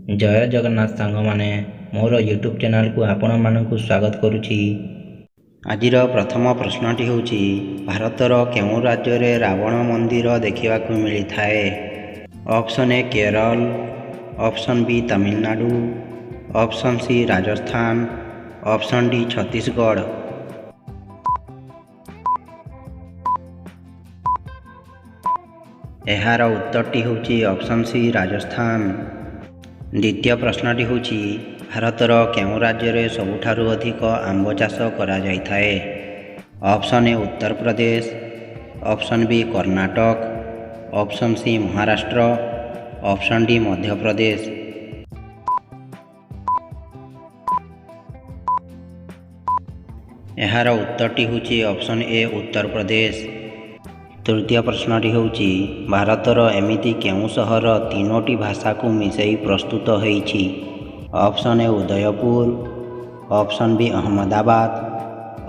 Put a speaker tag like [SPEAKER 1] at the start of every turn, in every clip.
[SPEAKER 1] ଜୟ ଜଗନ୍ନାଥ ସାଙ୍ଗମାନେ, ମୋର ୟୁଟ୍ୟୁବ୍ ଚ୍ୟାନେଲକୁ ଆପଣମାନଙ୍କୁ ସ୍ୱାଗତ କରୁଛି। ଆଜିର ପ୍ରଥମ ପ୍ରଶ୍ନଟି ହେଉଛି, ଭାରତର କେଉଁ ରାଜ୍ୟରେ ରାବଣ ମନ୍ଦିର ଦେଖିବାକୁ ମିଳିଥାଏ? Option A Kerala, option B Tamil Nadu, option C Rajasthan, option D Chhattisgarh. ଏହାର ଉତ୍ତରଟି ହେଉଛି ଅପସନ୍ ସି ରାଜସ୍ଥାନ। ଦ୍ୱିତୀୟ ପ୍ରଶ୍ନଟି ହେଉଛି, ଭାରତର କେଉଁ ରାଜ୍ୟରେ ସବୁଠାରୁ ଅଧିକ ଆମ୍ବ ଚାଷ କରାଯାଇଥାଏ? Option A Uttar Pradesh, option B Karnataka, option C Maharashtra, option D Madhya Pradesh. ଏହାର ଉତ୍ତରଟି ହେଉଛି ଅପସନ୍ ଏ ଉତ୍ତରପ୍ରଦେଶ। ତୃତୀୟ ପ୍ରଶ୍ନଟି ହେଉଛି, ଭାରତର ଏମିତି କେଉଁ ସହର ତିନୋଟି ଭାଷାକୁ ମିଶାଇ ପ୍ରସ୍ତୁତ ହୋଇଛି? Option A Udaipur, option B Ahmedabad,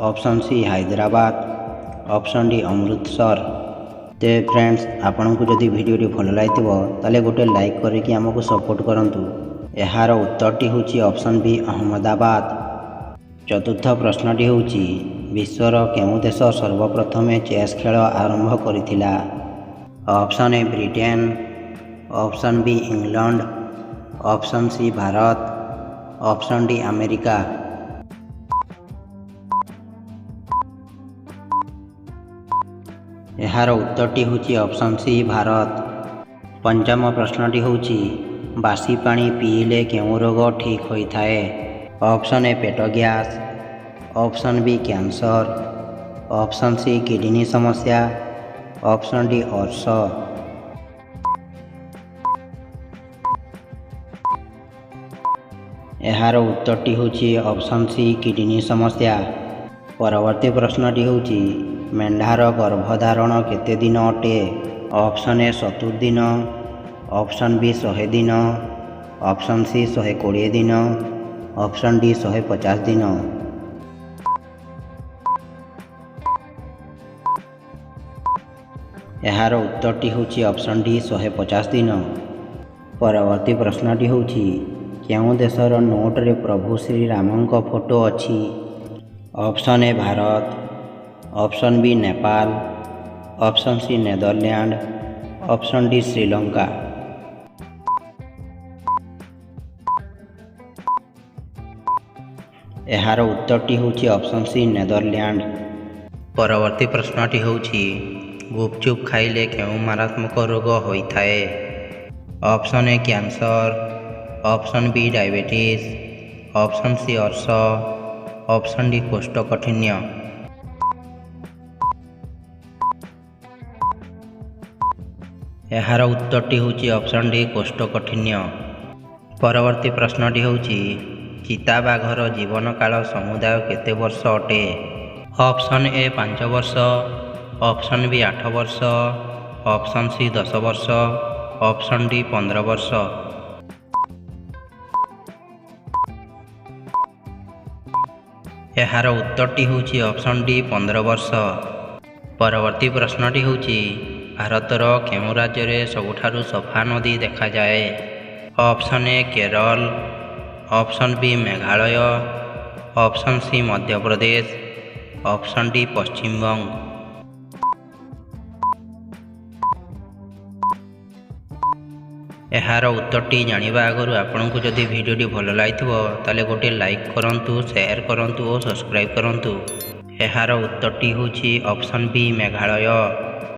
[SPEAKER 1] option C Hyderabad, option D Amritsar. ତେବେ ଫ୍ରେଣ୍ଡସ୍, ଆପଣଙ୍କୁ ଯଦି ଭିଡ଼ିଓଟି ଭଲ ଲାଗିଥିବ ତାହେଲେ ଗୋଟେ ଲାଇକ୍ କରିକି ଆମକୁ ସପୋର୍ଟ କରନ୍ତୁ। ଏହାର ଉତ୍ତରଟି ହେଉଛି ଅପସନ୍ ବି ଅହମ୍ମଦାବାଦ। ଚତୁର୍ଥ ପ୍ରଶ୍ନଟି ହେଉଛି, ବିଶ୍ୱର କେଉଁ ଦେଶ ସର୍ବପ୍ରଥମେ ଚେସ୍ ଖେଳ ଆରମ୍ଭ କରିଥିଲା? Option A Britain, option B England, option C Bharat, option D America. ଏହାର ଉତ୍ତରଟି ହେଉଛି ଅପସନ୍ ସି ଭାରତ। ପଞ୍ଚମ ପ୍ରଶ୍ନଟି ହେଉଛି, ବାସି ପାଣି ପିଇଲେ କେଉଁ ରୋଗ ଠିକ୍ ହୋଇଥାଏ? ଅପସନ୍ ଏ ପେଟ gas, option B cancer, option C kidney ସମସ୍ୟା, ଅପସନ୍ ଡି ଅର୍ଶ। ଏହାର ଉତ୍ତରଟି ହେଉଛି ଅପସନ୍ ସି କିଡ଼ନୀ ସମସ୍ୟା। ପରବର୍ତ୍ତୀ ପ୍ରଶ୍ନଟି ହେଉଛି, ମେଣ୍ଢାର ଗର୍ଭଧାରଣ କେତେ ଦିନ ଅଟେ? ଅପସନ୍ ଏ 70 ଦିନ, ଅପସନ୍ ବି 100 ଦିନ, ଅପସନ୍ ସି 120 ଦିନ, ଅପସନ୍ ଡି 150 ଦିନ। ଏହାର ଉତ୍ତରଟି ହେଉଛି ଅପସନ୍ ଡି 150 ଦିନ। ପରବର୍ତ୍ତୀ ପ୍ରଶ୍ନଟି ହେଉଛି, କେଉଁ ଦେଶର ନୋଟରେ ପ୍ରଭୁ ଶ୍ରୀରାମଙ୍କ ଫଟୋ ଅଛି? Option A Bharat, option B Nepal, option C Netherland, option D Sri Lanka. ଏହାର ଉତ୍ତରଟି ହେଉଛି ଅପସନ୍ ସି ନେଦରଲ୍ୟାଣ୍ଡ। ପରବର୍ତ୍ତୀ ପ୍ରଶ୍ନଟି ହେଉଛି, ଗୁପଚୁପ୍ ଖାଇଲେ କେଉଁ ମାରାତ୍ମକ ରୋଗ ହୋଇଥାଏ? Option A cancer, option B diabetes, option C ଅର୍ଶ, ଅପସନ୍ ଡି କୋଷ୍ଠକାଠିନ୍ୟ। ଏହାର ଉତ୍ତରଟି ହେଉଛି ଅପସନ୍ ଡି କୋଷ୍ଠକାଠିନ୍ୟ। ପରବର୍ତ୍ତୀ ପ୍ରଶ୍ନଟି ହେଉଛି, ଚିତାବାଘର ଜୀବନକାଳ ସମୁଦାୟ କେତେ ବର୍ଷ ଅଟେ? ଅପସନ୍ ଏ 5 ବର୍ଷ, ଅପସନ୍ ବି 8 ବର୍ଷ, ଅପସନ୍ ସି 10 ବର୍ଷ, ଅପସନ୍ ଡି 15 ବର୍ଷ। ଏହାର ଉତ୍ତରଟି ହେଉଛି ଅପସନ୍ ଡି 15 ବର୍ଷ। ପରବର୍ତ୍ତୀ ପ୍ରଶ୍ନଟି ହେଉଛି, ଭାରତର କେଉଁ ରାଜ୍ୟରେ ସବୁଠାରୁ ସଫା ନଦୀ ଦେଖାଯାଏ? Option A Kerala, option B Meghalaya, option C Madhya Pradesh, option D Paschimbanga. ଏହାର ଉତ୍ତରଟି ଜାଣିବା ଆଗରୁ ଆପଣଙ୍କୁ ଯଦି ଭିଡ଼ିଓଟି ଭଲ ଲାଗିଥିବ ତାହେଲେ ଗୋଟେ ଲାଇକ୍ କରନ୍ତୁ, ସେୟାର କରନ୍ତୁ ଓ ସବସ୍କ୍ରାଇବ୍ କରନ୍ତୁ। ଏହାର ଉତ୍ତରଟି ହେଉଛି ଅପସନ୍ ବି ମେଘାଳୟ।